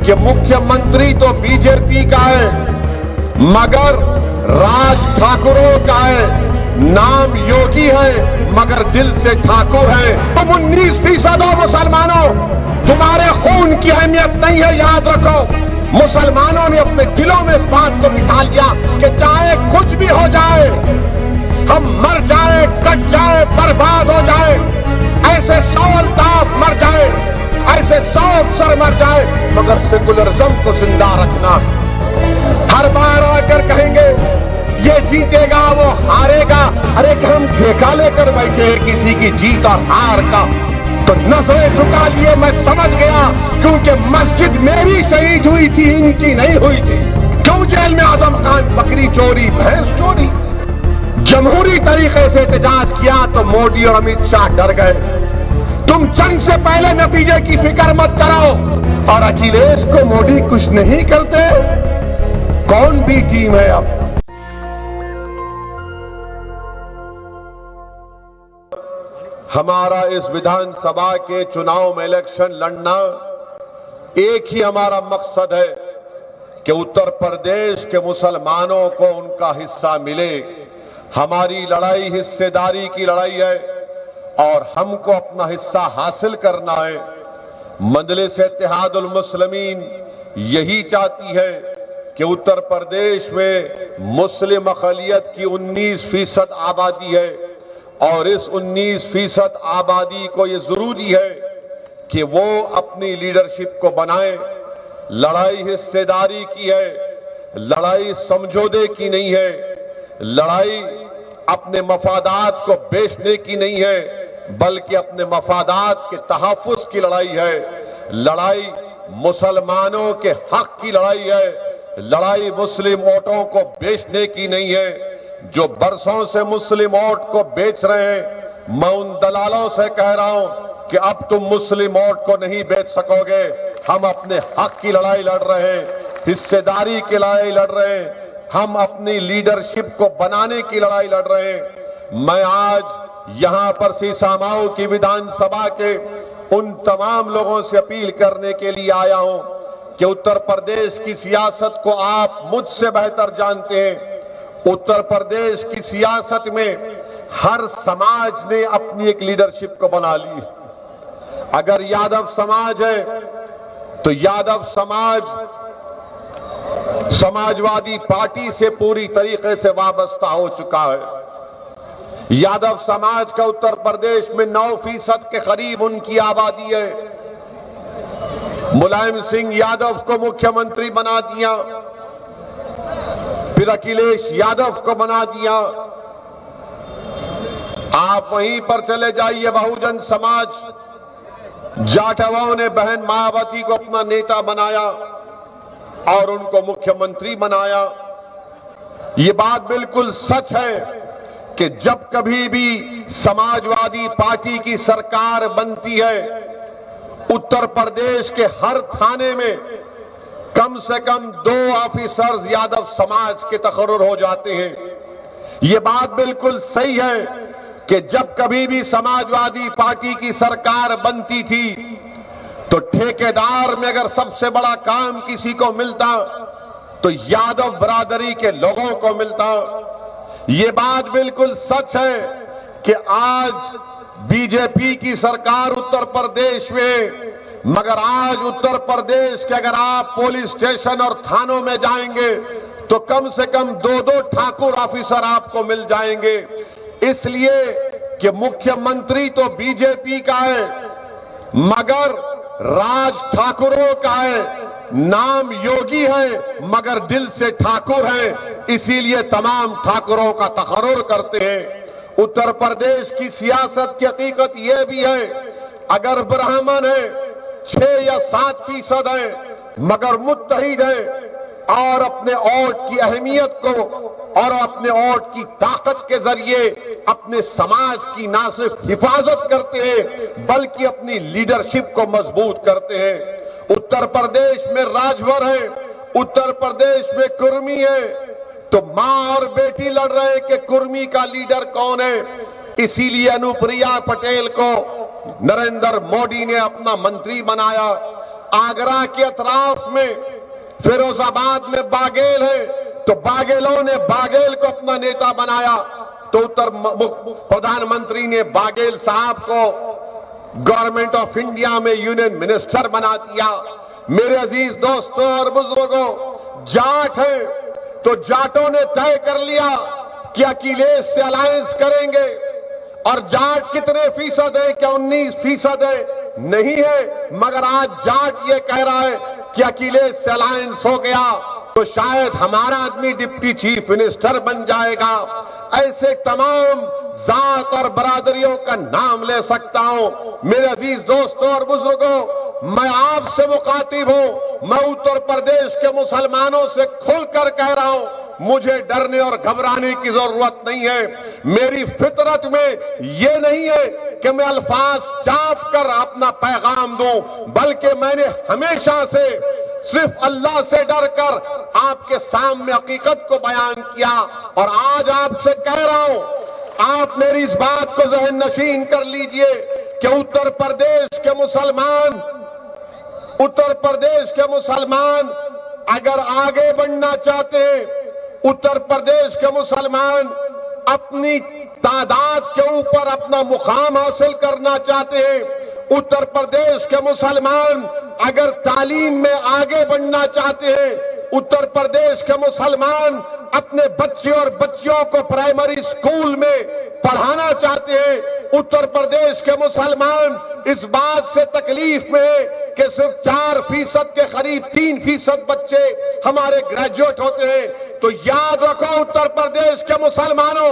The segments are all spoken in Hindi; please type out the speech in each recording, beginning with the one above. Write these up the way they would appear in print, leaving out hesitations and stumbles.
कि मुख्यमंत्री तो बीजेपी का है मगर राज ठाकुरों का है, नाम योगी है मगर दिल से ठाकुर है। तुम 19% हो मुसलमानों, तुम्हारे खून की अहमियत नहीं है, याद रखो। मुसलमानों ने अपने दिलों में इस बात को बिठा लिया कि चाहे कुछ भी हो जाए, हम मर जाए, कट जाए, बर्बाद हो जाए, ऐसे 100 अल्ताफ मर जाए, ऐसे 100 अफसर मर जाए, मगर सेकुलरिज्म को जिंदा रखना। हर बार आकर कहेंगे ये जीतेगा वो हारेगा। अरे कि हम ठेका लेकर बैठे हैं किसी की जीत और हार का, तो नजरें झुका लिए। मैं समझ गया क्योंकि मस्जिद मेरी शहीद हुई थी, इनकी नहीं हुई थी। क्यों जेल में आजम खान बकरी चोरी, भैंस चोरी? जमहूरी तरीके से एहतजाज किया तो मोदी और अमित शाह डर गए। तुम जंग से पहले नतीजे की फिक्र मत करो। और अखिलेश को मोदी कुछ नहीं करते, कौन भी टीम है अब? हमारा इस विधानसभा के चुनाव में इलेक्शन लड़ना, एक ही हमारा मकसद है कि उत्तर प्रदेश के मुसलमानों को उनका हिस्सा मिले। हमारी लड़ाई हिस्सेदारी की लड़ाई है और हमको अपना हिस्सा हासिल करना है। मजलिस इत्तेहादुल मुस्लिमीन यही चाहती है कि उत्तर प्रदेश में मुस्लिम अक़लियत की 19% आबादी है और इस 19% आबादी को ये जरूरी है कि वो अपनी लीडरशिप को बनाए। लड़ाई हिस्सेदारी की है, लड़ाई समझौते की नहीं है, लड़ाई अपने मफादात को बेचने की नहीं है, बल्कि अपने मफादात के तहफ़्फ़ुज़ की लड़ाई है। लड़ाई मुसलमानों के हक की लड़ाई है, लड़ाई मुस्लिम वोटों को बेचने की नहीं है। जो बरसों से मुस्लिम वोट को बेच रहे हैं, मैं उन दलालों से कह रहा हूं कि अब तुम मुस्लिम वोट को नहीं बेच सकोगे। हम अपने हक की लड़ाई लड़ रहे हैं, हिस्सेदारी की लड़ाई लड़ रहे हैं, हम अपनी लीडरशिप को बनाने की लड़ाई लड़ रहे हैं। मैं आज यहां पर सीसामाऊ की विधानसभा के उन तमाम लोगों से अपील करने के लिए आया हूं कि उत्तर प्रदेश की सियासत को आप मुझसे बेहतर जानते हैं। उत्तर प्रदेश की सियासत में हर समाज ने अपनी एक लीडरशिप को बना ली। अगर यादव समाज है तो यादव समाज समाजवादी पार्टी से पूरी तरीके से वाबस्ता हो चुका है। यादव समाज का उत्तर प्रदेश में 9% के करीब उनकी आबादी है। मुलायम सिंह यादव को मुख्यमंत्री बना दिया, फिर अखिलेश यादव को बना दिया। आप वहीं पर चले जाइए, बहुजन समाज जाटवाओं ने बहन मायावती को अपना नेता बनाया और उनको मुख्यमंत्री बनाया। ये बात बिल्कुल सच है कि जब कभी भी समाजवादी पार्टी की सरकार बनती है, उत्तर प्रदेश के हर थाने में कम से कम 2 ऑफिसर्स यादव समाज के तकर्रुर हो जाते हैं। ये बात बिल्कुल सही है कि जब कभी भी समाजवादी पार्टी की सरकार बनती थी तो ठेकेदार में अगर सबसे बड़ा काम किसी को मिलता तो यादव बरादरी के लोगों को मिलता। ये बात बिल्कुल सच है कि आज बीजेपी की सरकार उत्तर प्रदेश में, मगर आज उत्तर प्रदेश के अगर आप पुलिस स्टेशन और थानों में जाएंगे तो कम से कम 2-2 ठाकुर ऑफिसर आपको मिल जाएंगे। इसलिए कि मुख्यमंत्री तो बीजेपी का है मगर राज ठाकुरों का है, नाम योगी है मगर दिल से ठाकुर है, इसीलिए तमाम ठाकुरों का तकर्रुर करते हैं। उत्तर प्रदेश की सियासत की हकीकत यह भी है, अगर ब्राह्मण है 6 या 7% है मगर मुत्तहिद है और अपने वोट की अहमियत को और अपने वोट की ताकत के जरिए अपने समाज की ना सिर्फ हिफाजत करते हैं बल्कि अपनी लीडरशिप को मजबूत करते हैं। उत्तर प्रदेश में राजभर है, उत्तर प्रदेश में कुर्मी है, तो मां और बेटी लड़ रहे हैं कि कुर्मी का लीडर कौन है। इसीलिए अनुप्रिया पटेल को नरेंद्र मोदी ने अपना मंत्री बनाया। आगरा के अतराफ में फिरोजाबाद में बाघेल है, तो बाघेलों ने बाघेल को अपना नेता बनाया, तो उत्तर प्रधानमंत्री ने बाघेल साहब को गवर्नमेंट ऑफ इंडिया में यूनियन मिनिस्टर बना दिया। मेरे अजीज दोस्तों और बुजुर्गों, जाट है तो जाटों ने तय कर लिया कि अखिलेश से अलायंस करेंगे, और जाट कितने फीसद है? क्या 19% है? नहीं है, मगर आज जाट ये कह रहा है कि अखिलेश से अलायंस हो गया तो शायद हमारा आदमी डिप्टी चीफ मिनिस्टर बन जाएगा। ऐसे तमाम जात और बरादरियों का नाम ले सकता हूं। मेरे अजीज दोस्तों और बुजुर्गों, मैं आपसे मुखातिब हूं, मैं उत्तर प्रदेश के मुसलमानों से खुलकर कह रहा हूं, मुझे डरने और घबराने की जरूरत नहीं है। मेरी फितरत में यह नहीं है कि मैं अल्फाज चाप कर अपना पैगाम दूं, बल्कि मैंने हमेशा से सिर्फ अल्लाह से डरकर आपके सामने हकीकत को बयान किया, और आज आपसे कह रहा हूं, आप मेरी इस बात को ज़हन नशीन कर लीजिए कि उत्तर प्रदेश के मुसलमान अगर आगे बढ़ना चाहते हैं, उत्तर प्रदेश के मुसलमान अपनी तादाद के ऊपर अपना मुकाम हासिल करना चाहते हैं, उत्तर प्रदेश के मुसलमान अगर तालीम में आगे बढ़ना चाहते हैं, उत्तर प्रदेश के मुसलमान अपने बच्चे और बच्चियों को प्राइमरी स्कूल में पढ़ाना चाहते हैं, उत्तर प्रदेश के मुसलमान इस बात से तकलीफ में है कि सिर्फ 4% के करीब 3% बच्चे हमारे ग्रेजुएट होते हैं। तो याद रखो उत्तर प्रदेश के मुसलमानों,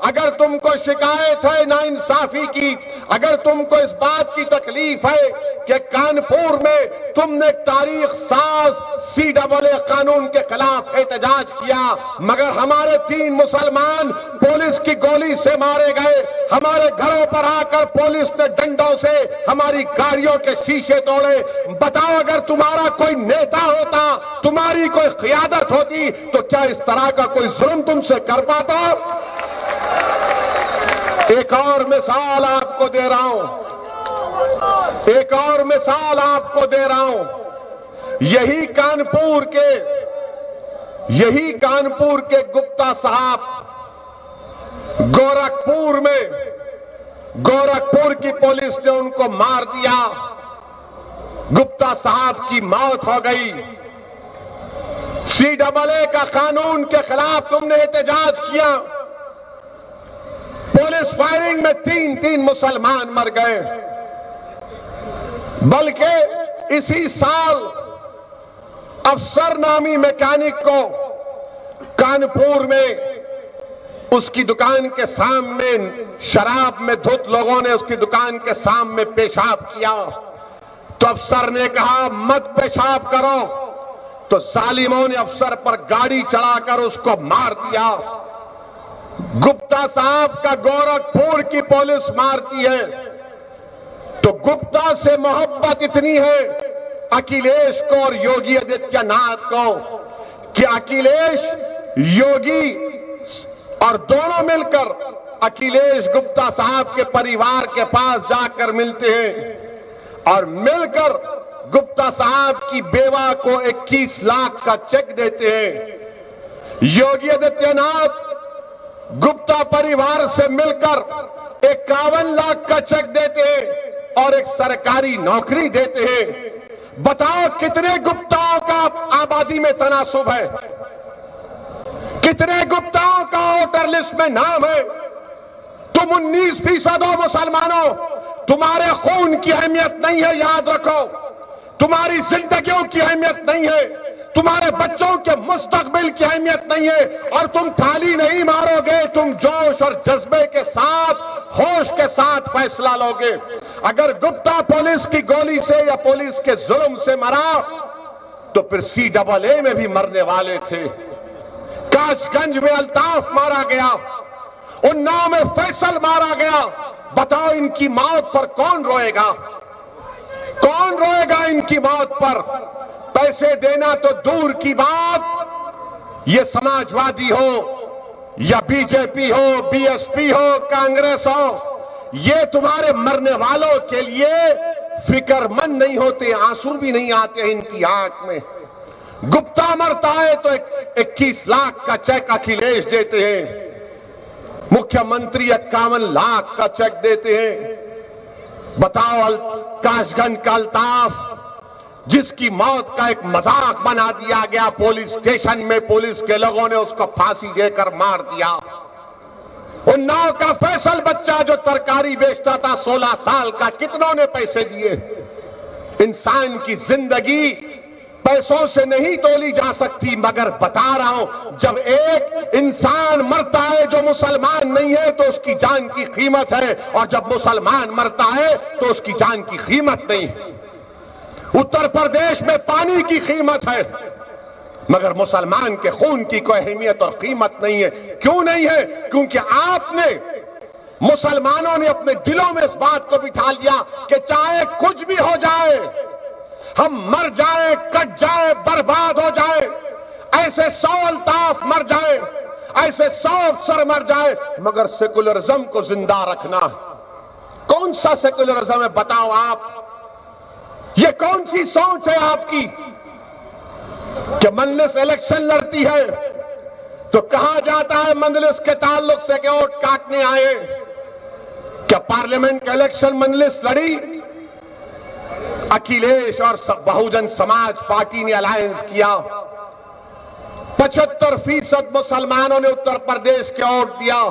अगर तुमको शिकायत है नाइंसाफी की, अगर तुमको इस बात की तकलीफ है कि कानपुर में तुमने तारीख साज CAA कानून के खिलाफ एहतजाज किया, मगर हमारे 3 मुसलमान पुलिस की गोली से मारे गए, हमारे घरों पर आकर पुलिस ने डंडों से हमारी गाड़ियों के शीशे तोड़े। बताओ, अगर तुम्हारा कोई नेता होता, तुम्हारी कोई क़ियादत होती, तो क्या इस तरह का कोई जुल्म तुमसे कर पाता? एक और मिसाल आपको दे रहा हूं, यही कानपुर के गुप्ता साहब गोरखपुर की पुलिस ने उनको मार दिया, गुप्ता साहब की मौत हो गई। CAA का कानून के खिलाफ तुमने एहतजाज किया, पुलिस फायरिंग में 3 मुसलमान मर गए। बल्कि इसी साल अफसर नामी मैकेनिक को कानपुर में उसकी दुकान के सामने शराब में धुत लोगों ने उसकी दुकान के सामने पेशाब किया, तो अफसर ने कहा मत पेशाब करो, तो जालिमों ने अफसर पर गाड़ी चढ़ाकर उसको मार दिया। गुप्ता साहब का गोरखपुर की पुलिस मारती है, तो गुप्ता से मोहब्बत इतनी है अखिलेश को और योगी आदित्यनाथ को कि अखिलेश योगी और दोनों मिलकर अखिलेश गुप्ता साहब के परिवार के पास जाकर मिलते हैं और मिलकर गुप्ता साहब की बेवा को 21 लाख का चेक देते हैं। योगी आदित्यनाथ गुप्ता परिवार से मिलकर 51 लाख का चेक देते हैं और एक सरकारी नौकरी देते हैं। बताओ कितने गुप्ताओं का आबादी में तनासुब है, कितने गुप्ताओं का वोटर लिस्ट में नाम है। तुम 19% हो मुसलमानों, तुम्हारे खून की अहमियत नहीं है, याद रखो। तुम्हारी जिंदगियों की अहमियत नहीं है, तुम्हारे बच्चों के मुस्तकबिल की अहमियत नहीं है, और तुम थाली नहीं मारोगे, तुम जोश और जज्बे के साथ, होश के साथ फैसला लोगे। अगर गुप्ता पुलिस की गोली से या पुलिस के जुल्म से मरा तो फिर CAA में भी मरने वाले थे। काशगंज में अल्ताफ मारा गया, उन्नाव में फैसल मारा गया। बताओ इनकी मौत पर कौन रोएगा? कौन रोएगा इनकी मौत पर? पैसे देना तो दूर की बात, ये समाजवादी हो या बीजेपी हो, BSP हो, कांग्रेस हो, ये तुम्हारे मरने वालों के लिए फिक्रमंद नहीं होते, आंसू भी नहीं आते इनकी आंख में। गुप्ता मरता है तो 21 लाख का चेक अखिलेश देते हैं, मुख्यमंत्री 51 लाख का चेक देते हैं। बताओ, काशगंज का अल्ताफ जिसकी मौत का एक मजाक बना दिया गया, पुलिस स्टेशन में पुलिस के लोगों ने उसको फांसी देकर मार दिया। उन्नाव का फैसल बच्चा जो तरकारी बेचता था 16 साल का, कितनों ने पैसे दिए? इंसान की जिंदगी पैसों से नहीं तोली जा सकती, मगर बता रहा हूं, जब एक इंसान मरता है जो मुसलमान नहीं है तो उसकी जान की कीमत है, और जब मुसलमान मरता है तो उसकी जान की कीमत नहीं है। उत्तर प्रदेश में पानी की कीमत है, मगर मुसलमान के खून की कोई अहमियत और कीमत नहीं है। क्यों नहीं है? क्योंकि आपने, मुसलमानों ने अपने दिलों में इस बात को बिठा लिया कि चाहे कुछ भी हो जाए, हम मर जाए, कट जाए, बर्बाद हो जाए, ऐसे 100 अल्ताफ मर जाए, ऐसे 100 अफसर मर जाए, मगर सेकुलरिज्म को जिंदा रखना। कौन सा सेकुलरिज्म है बताओ आप? ये कौन सी सोच है आपकी कि मजलिस इलेक्शन लड़ती है तो कहा जाता है मजलिस के ताल्लुक से कि वोट काटने आए? क्या पार्लियामेंट का इलेक्शन मजलिस लड़ी? अखिलेश और बहुजन समाज पार्टी ने अलायंस किया, 75% मुसलमानों ने उत्तर प्रदेश के वोट दिया,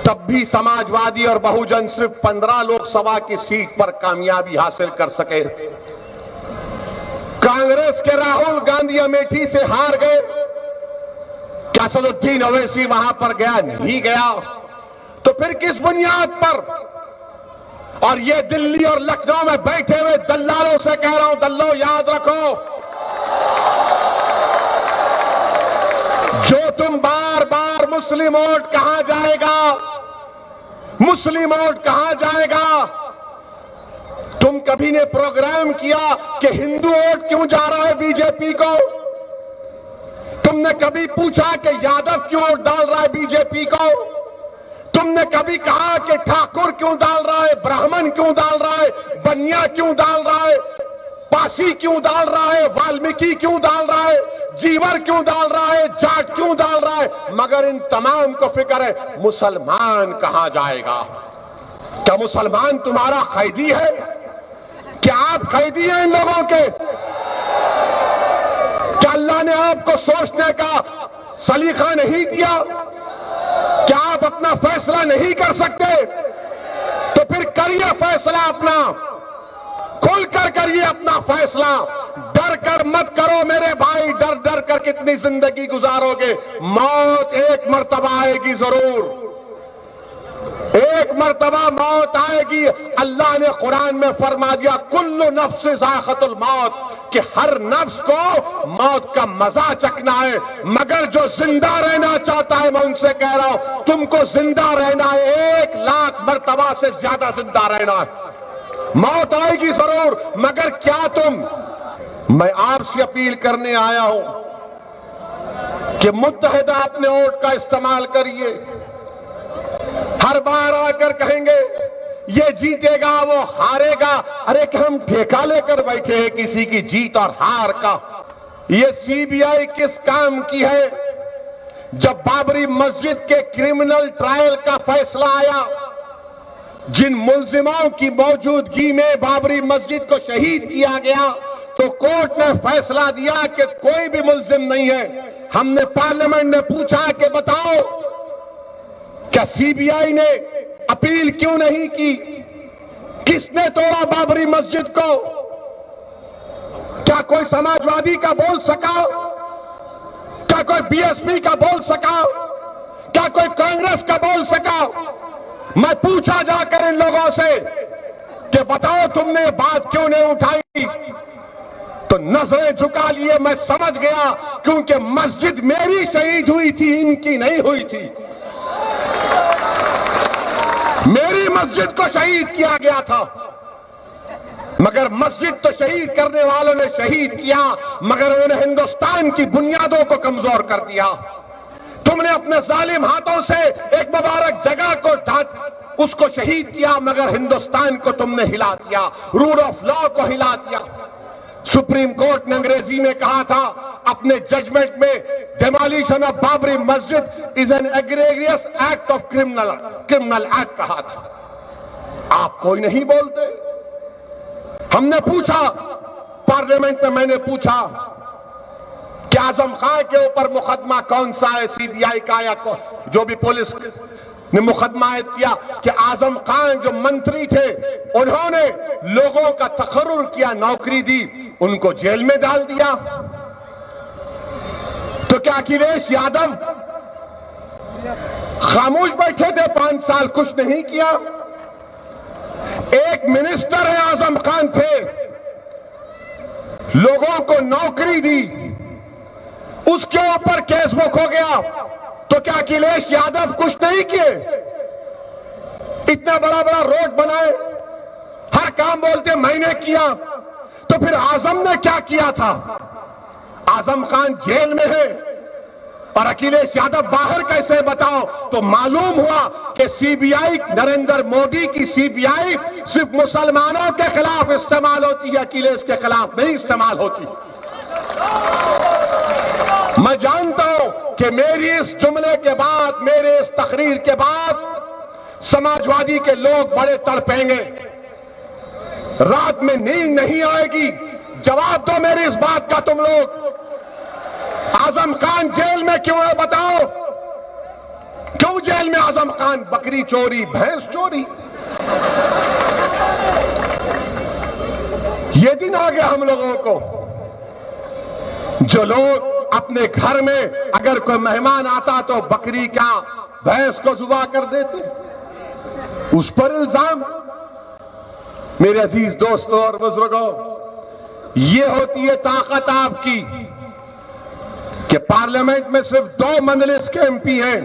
तब भी समाजवादी और बहुजन सिर्फ 15 लोकसभा की सीट पर कामयाबी हासिल कर सके। कांग्रेस के राहुल गांधी अमेठी से हार गए, क्या असदुद्दीन ओवैसी वहां पर गया? नहीं गया। तो फिर किस बुनियाद पर? और ये दिल्ली और लखनऊ में बैठे हुए दल्लालों से कह रहा हूं, दल्लो याद रखो, जो तुम बार बार मुस्लिम वोट कहां जाएगा, मुस्लिम वोट कहां जाएगा, तुम कभी ने प्रोग्राम किया कि हिंदू वोट क्यों जा रहा है बीजेपी को? तुमने कभी पूछा कि यादव क्यों वोट डाल रहा है बीजेपी को? तुमने कभी कहा कि ठाकुर क्यों डाल रहा है, ब्राह्मण क्यों डाल रहा है, बनिया क्यों डाल रहा है, पासी क्यों डाल रहा है, वाल्मीकि क्यों डाल रहा है, जीवर क्यों डाल रहा है, जाट क्यों डाल रहा है? मगर इन तमाम को फिक्र है मुसलमान कहां जाएगा। क्या मुसलमान तुम्हारा कैदी है? क्या आप कैदी हैं इन लोगों के? क्या अल्लाह ने आपको सोचने का सलीका नहीं दिया? क्या आप अपना फैसला नहीं कर सकते? तो फिर करिए फैसला अपना, खुलकर करिए अपना फैसला, डर कर मत करो मेरे भाई। डर डर कर कितनी जिंदगी गुजारोगे? मौत एक मर्तबा आएगी, जरूर एक मर्तबा मौत आएगी। अल्लाह ने कुरान में फरमा दिया, कुल्लु नफ्स ज़ाइक़तुल मौत, कि हर नफ्स को मौत का मजा चखना है, मगर जो जिंदा रहना चाहता है, मैं उनसे कह रहा हूं, तुमको जिंदा रहना है, 1 लाख मर्तबा से ज्यादा जिंदा रहना है। मौत आएगी जरूर, मगर क्या तुम, मैं आपसे अपील करने आया हूं कि मुत्तहिदा अपने वोट का इस्तेमाल करिए। हर बार आकर कहेंगे ये जीतेगा वो हारेगा, अरे कि हम ठेका लेकर बैठे हैं किसी की जीत और हार का। ये सीबीआई किस काम की है? जब बाबरी मस्जिद के क्रिमिनल ट्रायल का फैसला आया, जिन मुल्जिमों की मौजूदगी में बाबरी मस्जिद को शहीद किया गया, तो कोर्ट ने फैसला दिया कि कोई भी मुल्जिम नहीं है। हमने पार्लियामेंट ने पूछा कि बताओ, क्या सीबीआई ने अपील क्यों नहीं की? किसने तोड़ा बाबरी मस्जिद को? क्या कोई समाजवादी का बोल सका? क्या कोई बीएसपी का बोल सका? क्या कोई कांग्रेस का बोल सका? मैं पूछा जाकर इन लोगों से कि बताओ तुमने बात क्यों नहीं उठाई? तो नजरें झुका लिए। मैं समझ गया, क्योंकि मस्जिद मेरी शहीद हुई थी, इनकी नहीं हुई थी। मेरी मस्जिद को शहीद किया गया था, मगर मस्जिद तो शहीद करने वालों ने शहीद किया, मगर उन्होंने हिंदुस्तान की बुनियादों को कमजोर कर दिया। तुमने अपने जालिम हाथों से एक मुबारक जगह को उसको शहीद किया, मगर हिंदुस्तान को तुमने हिला दिया, रूल ऑफ लॉ को हिला दिया। सुप्रीम कोर्ट ने अंग्रेजी में कहा था अपने जजमेंट में, demolition of Babri Masjid is an egregious act of criminal act कहा था। आप कोई नहीं बोलते। हमने पूछा पार्लियामेंट में, मैंने पूछा कि आजम खान के ऊपर मुकदमा कौन सा है, सीबीआई का या जो भी पुलिस ने मुकदमा आयद किया, कि आजम खान जो मंत्री थे उन्होंने लोगों का तकर्रुर किया, नौकरी दी, उनको जेल में डाल दिया। तो क्या अखिलेश यादव खामोश बैठे थे 5 साल, कुछ नहीं किया? एक मिनिस्टर है आजम खान थे, लोगों को नौकरी दी, उसके ऊपर केस बुक हो गया, तो क्या अखिलेश यादव कुछ नहीं किए? इतना बड़ा बड़ा रोड बनाए, हर काम बोलते मैंने किया, तो फिर आजम ने क्या किया था? आजम खान जेल में है और अखिलेश यादव बाहर कैसे, बताओ? तो मालूम हुआ कि सीबीआई, नरेंद्र मोदी की सीबीआई सिर्फ मुसलमानों के खिलाफ इस्तेमाल होती है, अखिलेश के खिलाफ नहीं इस्तेमाल होती। मैं जानता हूं कि मेरी इस जुमले के बाद, मेरे इस तकरीर के बाद समाजवादी के लोग बड़े तड़पेंगे, रात में नींद नहीं आएगी। जवाब दो मेरी इस बात का तुम लोग। आजम खान जेल में क्यों है, बताओ? क्यों जेल में आजम खान? बकरी चोरी, भैंस चोरी। ये दिन आ गया हम लोगों को, जो लोग अपने घर में अगर कोई मेहमान आता तो बकरी क्या भैंस को जुबा कर देते, उस पर इल्जाम। मेरे अजीज दोस्तों और बुजुर्गों, ये होती है ताकत आपकी कि पार्लियामेंट में सिर्फ 2 मंजलिस के एमपी हैं,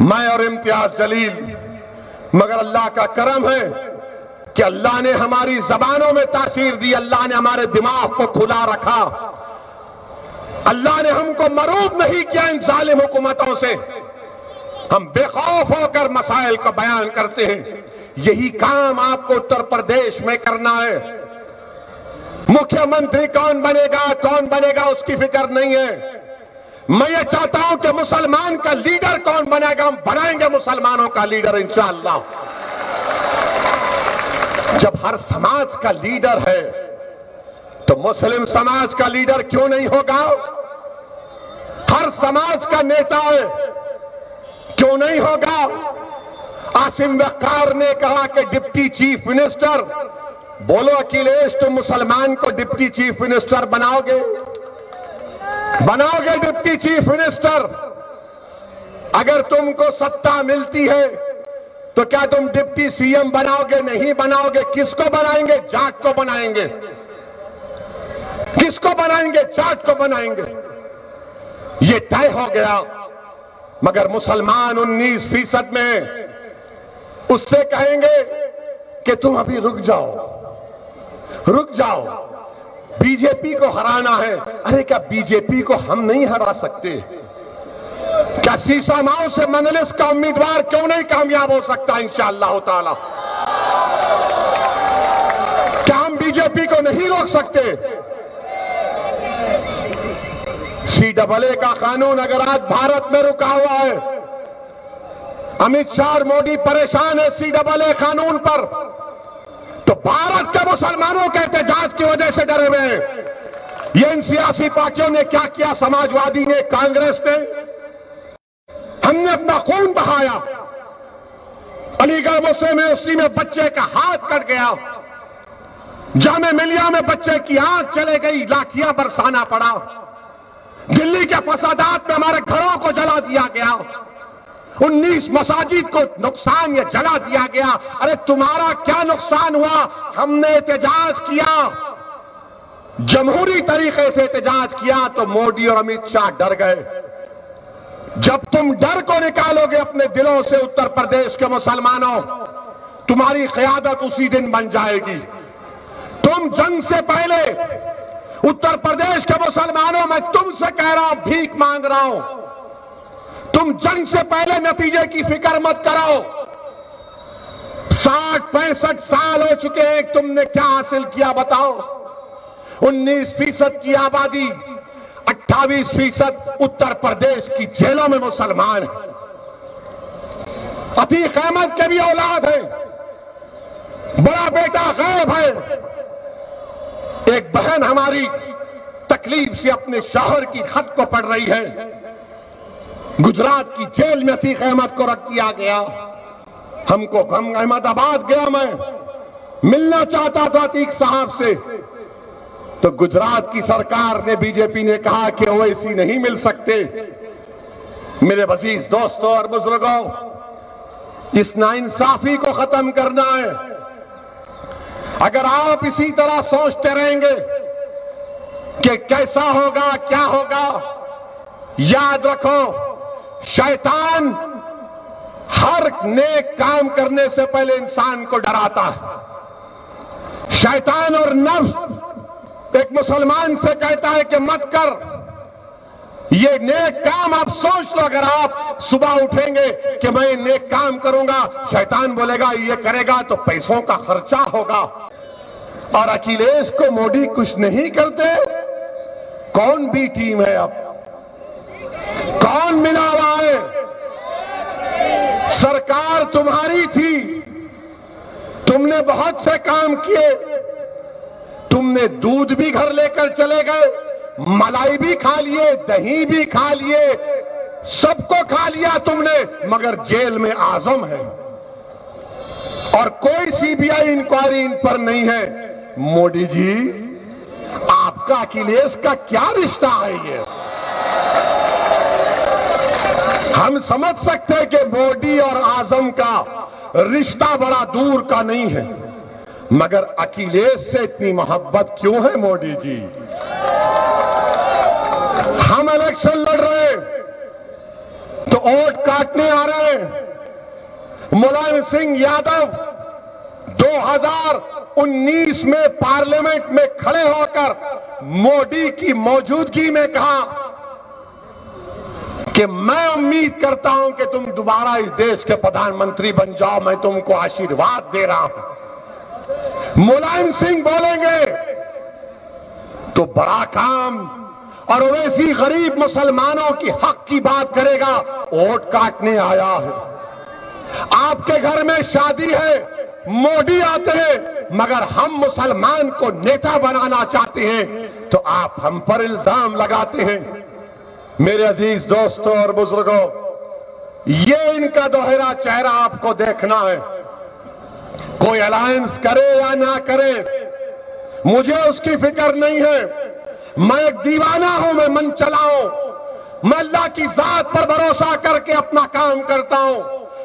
मैं और इम्तियाज जलील। मगर अल्लाह का करम है कि अल्लाह ने हमारी जबानों में तासीर दी, अल्लाह ने हमारे दिमाग को खुला रखा, अल्लाह ने हमको मरूब नहीं किया इन जालिम हुकूमतों से। हम बेखौफ होकर मसाइल का बयान करते हैं। यही काम आपको उत्तर प्रदेश में करना है। मुख्यमंत्री कौन बनेगा उसकी फिक्र नहीं है। मैं ये चाहता हूं कि मुसलमान का लीडर कौन बनेगा, हम बनाएंगे मुसलमानों का लीडर इंशाअल्लाह। जब हर समाज का लीडर है तो मुस्लिम समाज का लीडर क्यों नहीं होगा? हर समाज का नेता है, क्यों नहीं होगा? आसिम वक़ार ने कहा कि डिप्टी चीफ मिनिस्टर, बोलो अखिलेश तुम मुसलमान को डिप्टी चीफ मिनिस्टर बनाओगे डिप्टी चीफ मिनिस्टर? अगर तुमको सत्ता मिलती है तो क्या तुम डिप्टी सीएम बनाओगे? नहीं बनाओगे। किसको बनाएंगे? जाट को बनाएंगे। किसको बनाएंगे? जाट को बनाएंगे। ये तय हो गया। मगर मुसलमान 19% में उससे कहेंगे कि तुम अभी रुक जाओ, बीजेपी को हराना है। अरे क्या बीजेपी को हम नहीं हरा सकते? क्या सीसामाओ से मजलिस का उम्मीदवार क्यों नहीं कामयाब हो सकता इंशाअल्लाह ताला? क्या हम बीजेपी को नहीं रोक सकते? CAA का कानून अगर आज भारत में रुका हुआ है, अमित शाह और मोदी परेशान है CAA कानून पर, तो भारत के मुसलमानों के एहतजाज की वजह से डरे हुए हैं। ये इन सियासी पार्टियों ने क्या किया? समाजवादी ने, कांग्रेस ने, हमने अपना खून बहाया। अलीगढ़ मुस्लिम यूनिवर्सिटी में बच्चे का हाथ कट गया, जामे मिलिया में बच्चे की आंख चले गई, लाठियां बरसाना पड़ा। दिल्ली के फसादात में हमारे घरों को जला दिया गया, 19 मसाजिद को नुकसान या जला दिया गया। अरे तुम्हारा क्या नुकसान हुआ? हमने एहतजाज किया, जमहूरी तरीके से एहतजाज किया, तो मोदी और अमित शाह डर गए। जब तुम डर को निकालोगे अपने दिलों से उत्तर प्रदेश के मुसलमानों, तुम्हारी क़यादत उसी दिन बन जाएगी। तुम जंग से पहले उत्तर प्रदेश के मुसलमानों, मैं तुमसे कह रहा हूं, भीख मांग रहा हूं, तुम जंग से पहले नतीजे की फिक्र मत करो। 60-65 साल हो चुके हैं, तुमने क्या हासिल किया बताओ? 19% की आबादी, 28% उत्तर प्रदेश की जेलों में मुसलमान हैं। अतीक अहमद के भी औलाद है, बड़ा बेटा गैब है। एक बहन हमारी तकलीफ से अपने शौहर की खत को पढ़ रही है। गुजरात की जेल में अतीक अहमद को रख दिया गया। हम अहमदाबाद गया, मैं मिलना चाहता था अतीक साहब से, तो गुजरात की सरकार ने, बीजेपी ने कहा कि ओवैसी नहीं मिल सकते। मेरे अजीज दोस्तों और बुजुर्गों, इस नाइंसाफी को खत्म करना है। अगर आप इसी तरह सोचते रहेंगे कि कैसा होगा, क्या होगा, याद रखो, शैतान हर नेक काम करने से पहले इंसान को डराता है। शैतान और नफ्स एक मुसलमान से कहता है कि मत कर ये नेक काम। आप सोच लो, अगर आप सुबह उठेंगे कि मैं नेक काम करूंगा, शैतान बोलेगा ये करेगा तो पैसों का खर्चा होगा। और अखिलेश को मोदी कुछ नहीं करते। कौन बी टीम है? अब कौन मिला हुआ है? सरकार तुम्हारी थी, तुमने बहुत से काम किए। तुमने दूध भी घर लेकर चले गए, मलाई भी खा लिए, दही भी खा लिए, सबको खा लिया तुमने, मगर जेल में आजम है और कोई सीबीआई इंक्वायरी इन पर नहीं है। मोदी जी, आपका अखिलेश का क्या रिश्ता है? ये हम समझ सकते हैं कि मोदी और आजम का रिश्ता बड़ा दूर का नहीं है, मगर अखिलेश से इतनी मोहब्बत क्यों है मोदी जी? हम इलेक्शन लड़ रहे हैं तो वोट काटने आ रहे हैं। मुलायम सिंह यादव 2019 में पार्लियामेंट में खड़े होकर मोदी की मौजूदगी में कहा कि मैं उम्मीद करता हूं कि तुम दोबारा इस देश के प्रधानमंत्री बन जाओ, मैं तुमको आशीर्वाद दे रहा हूं। मुलायम सिंह बोलेंगे तो बड़ा काम, और वैसी गरीब मुसलमानों की हक की बात करेगा। वोट काटने आया है। आपके घर में शादी है, मोदी आते हैं, मगर हम मुसलमान को नेता बनाना चाहते हैं तो आप हम पर इल्जाम लगाते हैं। मेरे अजीज दोस्तों और बुजुर्गों, ये इनका दोहरा चेहरा आपको देखना है। कोई अलायंस करे या ना करे, मुझे उसकी फिक्र नहीं है। मैं एक दीवाना हूं, मैं मन चलाऊं। मैं अल्लाह की जात पर भरोसा करके अपना काम करता हूं।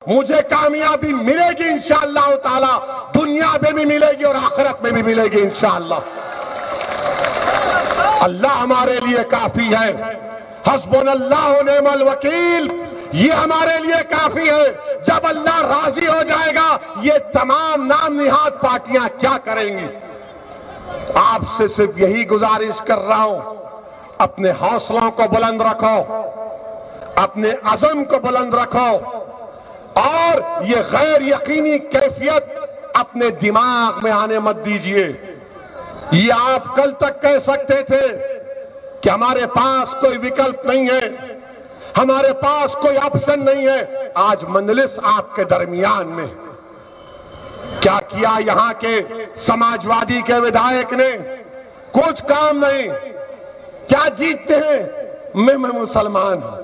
मुझे कामयाबी मिलेगी इंशाअल्लाह ताला, दुनिया में भी मिलेगी और आखिरत में भी मिलेगी इंशाअल्लाह। अल्लाह हमारे लिए काफी है। हस्बुनल्लाहु व निअमल वकील, ये हमारे लिए काफी है। जब अल्लाह राजी हो जाएगा, ये तमाम नाम निहाद पार्टियां क्या करेंगी? आपसे सिर्फ यही गुजारिश कर रहा हूं, अपने हौसलों को बुलंद रखो, अपने अज़म को बुलंद रखो, और ये गैर यकीनी कैफियत अपने दिमाग में आने मत दीजिए। ये आप कल तक कह सकते थे कि हमारे पास कोई विकल्प नहीं है, हमारे पास कोई ऑप्शन नहीं है। आज मजलिस आपके दरमियान में क्या किया? यहां के समाजवादी के विधायक ने कुछ काम नहीं। क्या जीतते हैं? मैं मुसलमान हूं,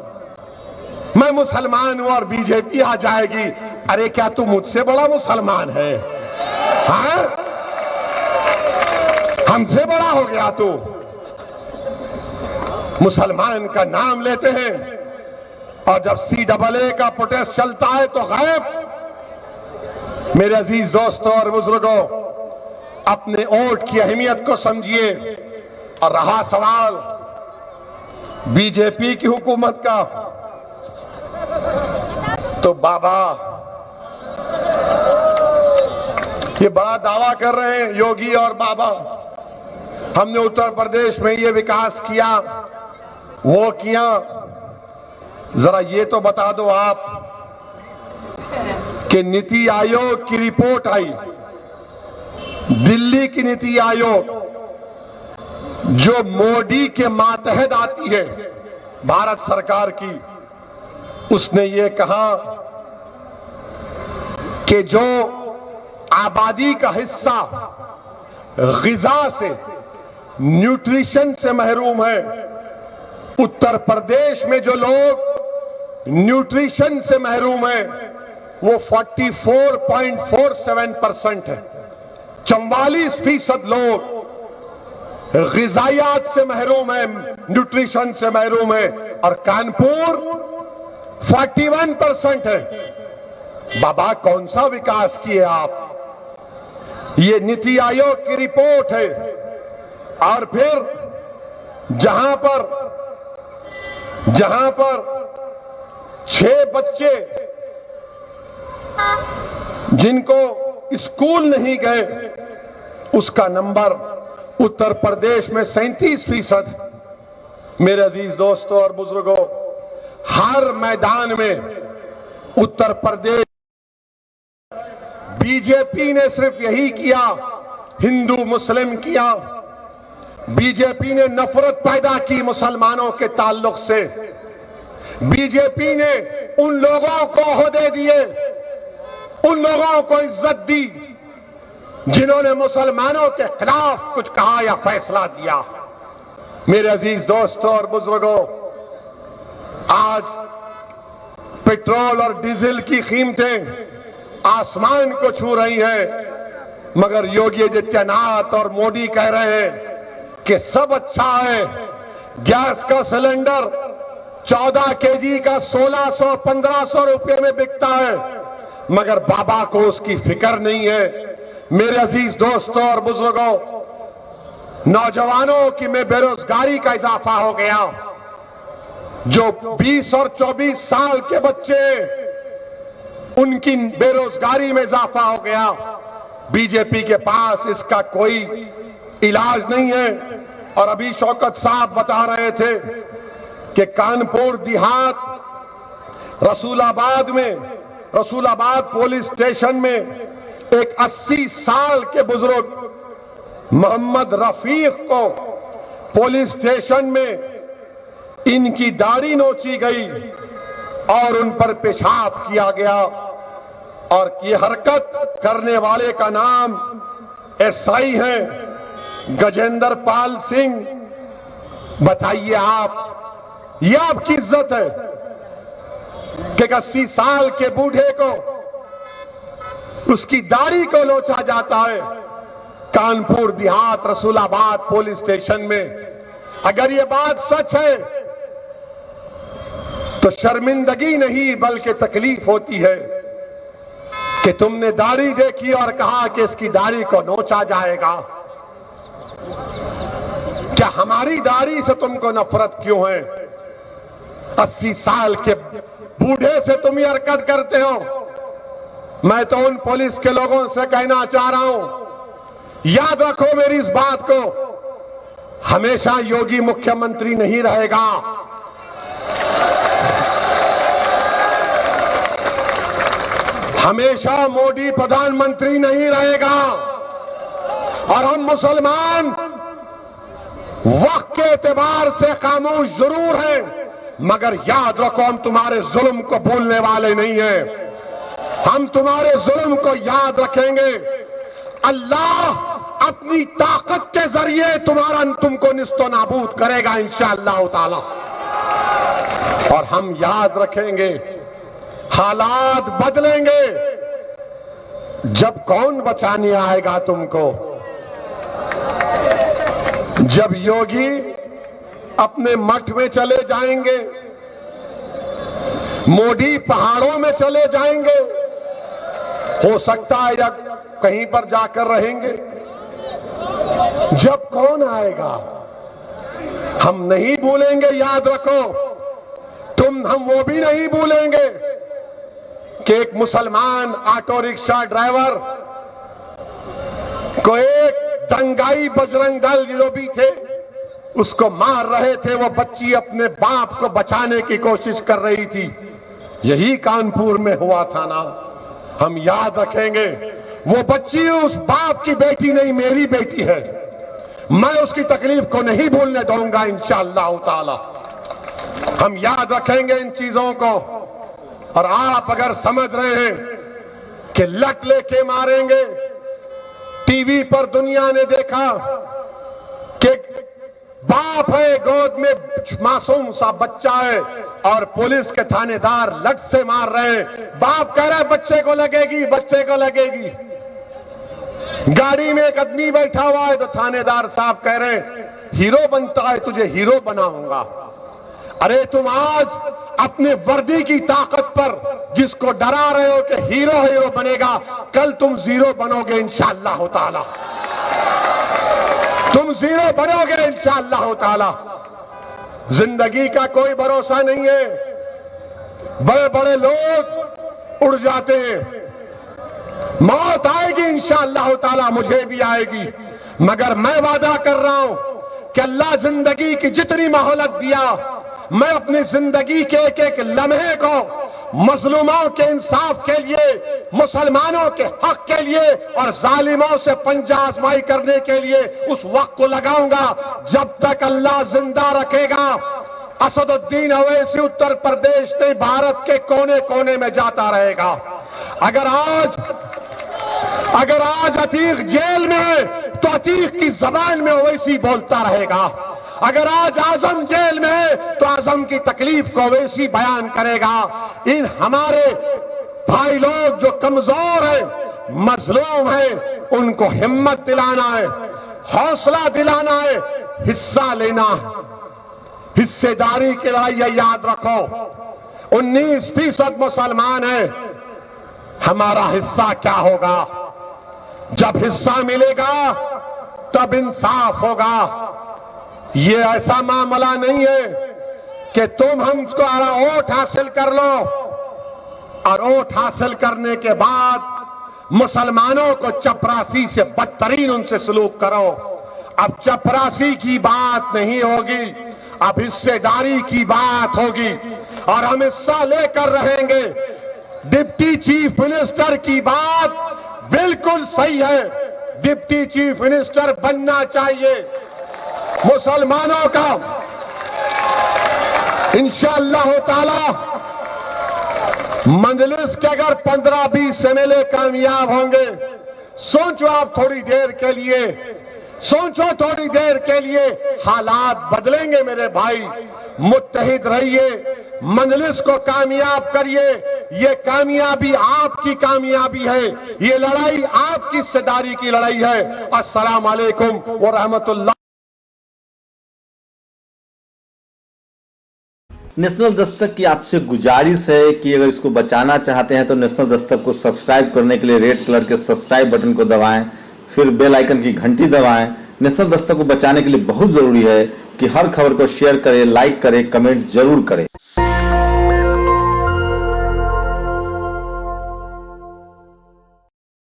मैं मुसलमान हूं और बीजेपी आ जाएगी। अरे क्या तू मुझसे बड़ा मुसलमान है? हाँ, हमसे बड़ा हो गया तू। मुसलमान का नाम लेते हैं और जब CAA का प्रोटेस्ट चलता है तो गायब। मेरे अजीज दोस्तों और बुजुर्गों, अपने वोट की अहमियत को समझिए। और रहा सवाल बीजेपी की हुकूमत का, तो बाबा ये बड़ा दावा कर रहे हैं योगी और बाबा, हमने उत्तर प्रदेश में ये विकास किया, वो किया। जरा ये तो बता दो आप कि नीति आयोग की रिपोर्ट आई, दिल्ली की नीति आयोग जो मोदी के मातहत आती है भारत सरकार की, उसने ये कहा कि जो आबादी का हिस्सा ग़िज़ा से, न्यूट्रिशन से महरूम है, उत्तर प्रदेश में जो लोग न्यूट्रिशन से महरूम है वो 44.47% है। 44% लोग ग़िज़ायात से महरूम है, न्यूट्रिशन से महरूम है, और कानपुर 41% है। बाबा कौन सा विकास किए आप? ये नीति आयोग की रिपोर्ट है। और फिर जहां पर 6 बच्चे जिनको स्कूल नहीं गए, उसका नंबर उत्तर प्रदेश में 37%। मेरे अजीज दोस्तों और बुजुर्गों, हर मैदान में उत्तर प्रदेश बीजेपी ने सिर्फ यही किया, हिंदू मुस्लिम किया। बीजेपी ने नफरत पैदा की मुसलमानों के ताल्लुक से। बीजेपी ने उन लोगों को ओहदे दिए, उन लोगों को इज्जत दी जिन्होंने मुसलमानों के खिलाफ कुछ कहा या फैसला दिया। मेरे अजीज दोस्तों और बुजुर्गों, आज पेट्रोल और डीजल की कीमतें आसमान को छू रही हैं, मगर योगी आदित्यनाथ और मोदी कह रहे हैं कि सब अच्छा है। गैस का सिलेंडर 14 केजी का 1600-1500 रुपए में बिकता है, मगर बाबा को उसकी फिक्र नहीं है। मेरे अजीज दोस्तों और बुजुर्गों, नौजवानों की में बेरोजगारी का इजाफा हो गया। जो 20 और 24 साल के बच्चे, उनकी बेरोजगारी में इजाफा हो गया। बीजेपी के पास इसका कोई इलाज नहीं है। और अभी शौकत साहब बता रहे थे कि कानपुर देहात रसूलाबाद पुलिस स्टेशन में एक 80 साल के बुजुर्ग मोहम्मद रफीक को पुलिस स्टेशन में इनकी दाढ़ी नोची गई और उन पर पेशाब किया गया। और ये हरकत करने वाले का नाम एसआई है गजेंद्र पाल सिंह। बताइए आप, ये आपकी इज्जत है कि 80 साल के बूढ़े को उसकी दाढ़ी को नोचा जाता है कानपुर देहात रसूलाबाद पुलिस स्टेशन में? अगर ये बात सच है तो शर्मिंदगी नहीं बल्कि तकलीफ होती है कि तुमने दाढ़ी देखी और कहा कि इसकी दाढ़ी को नोचा जाएगा। क्या हमारी दाढ़ी से तुमको नफरत क्यों है? 80 साल के बूढ़े से तुम ये हरकत करते हो। मैं तो उन पुलिस के लोगों से कहना चाह रहा हूं, याद रखो मेरी इस बात को, हमेशा योगी मुख्यमंत्री नहीं रहेगा। हमेशा मोदी प्रधानमंत्री नहीं रहेगा। और हम मुसलमान वक्त के एतबार से खामोश जरूर हैं, मगर याद रखो हम तुम्हारे जुल्म को भूलने वाले नहीं हैं। हम तुम्हारे जुल्म को याद रखेंगे। अल्लाह अपनी ताकत के जरिए तुमको निस्तो नाबूद करेगा इंशाअल्लाह ताला। और हम याद रखेंगे, हालात बदलेंगे। जब कौन बचाने आएगा तुमको? जब योगी अपने मठ में चले जाएंगे, मोदी पहाड़ों में चले जाएंगे, हो सकता है या कहीं पर जाकर रहेंगे। जब कौन आएगा? हम नहीं भूलेंगे, याद रखो। हम वो भी नहीं भूलेंगे कि एक मुसलमान ऑटो रिक्शा ड्राइवर को एक दंगाई बजरंग दल जो भी थे उसको मार रहे थे। वो बच्ची अपने बाप को बचाने की कोशिश कर रही थी। यही कानपुर में हुआ था ना। हम याद रखेंगे। वो बच्ची उस बाप की बेटी नहीं, मेरी बेटी है। मैं उसकी तकलीफ को नहीं भूलने दूंगा इंशाअल्लाह ताला। हम याद रखेंगे इन चीजों को। और आप अगर समझ रहे हैं कि लत लेके मारेंगे, टीवी पर दुनिया ने देखा कि बाप है, गोद में मासूम सा बच्चा है और पुलिस के थानेदार लट से मार रहे हैं। बाप कह रहा है बच्चे को लगेगी, बच्चे को लगेगी। गाड़ी में एक आदमी बैठा हुआ है तो थानेदार साहब कह रहे हैं हीरो बनता है, तुझे हीरो बनाऊंगा। अरे तुम आज अपने वर्दी की ताकत पर जिसको डरा रहे हो कि हीरो हीरो बनेगा, कल तुम जीरो बनोगे इंशाअल्लाह ताला। तुम जीरो बनोगे इंशाअल्लाह ताला। जिंदगी का कोई भरोसा नहीं है। बड़े बड़े लोग उड़ जाते हैं। मौत आएगी इंशाअल्लाह ताला, मुझे भी आएगी, मगर मैं वादा कर रहा हूं कि अल्लाह जिंदगी की जितनी मोहलत दिया, मैं अपनी जिंदगी के एक एक लम्हे को मजलूमों के इंसाफ के लिए, मुसलमानों के हक के लिए और जालिमों से पंजा आजमाई करने के लिए उस वक्त को लगाऊंगा जब तक अल्लाह जिंदा रखेगा। असदुद्दीन अवैसी उत्तर प्रदेश से भारत के कोने कोने में जाता रहेगा। अगर आज अतीक जेल में है तो अतीक की जबान में ओवैसी बोलता रहेगा। अगर आज आजम जेल में है तो आजम की तकलीफ को ओवैसी बयान करेगा। इन हमारे भाई लोग जो कमजोर है, मजलूम है, उनको हिम्मत दिलाना है, हौसला दिलाना है, हिस्सा लेना, हिस्सेदारी की लड़ाई है। याद रखो 19% मुसलमान है। हमारा हिस्सा क्या होगा? जब हिस्सा मिलेगा तब इंसाफ होगा। ये ऐसा मामला नहीं है कि तुम हमको वोट हासिल कर लो और वोट हासिल करने के बाद मुसलमानों को चपरासी से बदतरीन उनसे सलूक करो। अब चपरासी की बात नहीं होगी, अब हिस्सेदारी की बात होगी और हम हिस्सा लेकर रहेंगे। डिप्टी चीफ मिनिस्टर की बात बिल्कुल सही है। डिप्टी चीफ मिनिस्टर बनना चाहिए मुसलमानों का। इंशाअल्लाह ताला मजलिस के अगर 15-20 एमएलए कामयाब होंगे, सोचो आप थोड़ी देर के लिए, सोचो थोड़ी देर के लिए, हालात बदलेंगे मेरे भाई। मुत्तहिद रहिए, मजलिस को कामयाब करिए। ये कामयाबी आपकी कामयाबी है, ये लड़ाई आपकी हिस्सेदारी की लड़ाई है। अस्सलाम वालेकुम व रहमतुल्लाह। नेशनल दस्तक की आपसे गुजारिश है कि अगर इसको बचाना चाहते हैं तो नेशनल दस्तक को सब्सक्राइब करने के लिए रेड कलर के सब्सक्राइब बटन को दबाएं, फिर बेल आइकन की घंटी दबाएं। नेशनल दस्तक को बचाने के लिए बहुत जरूरी है कि हर खबर को शेयर करें, लाइक करें, कमेंट जरूर करें।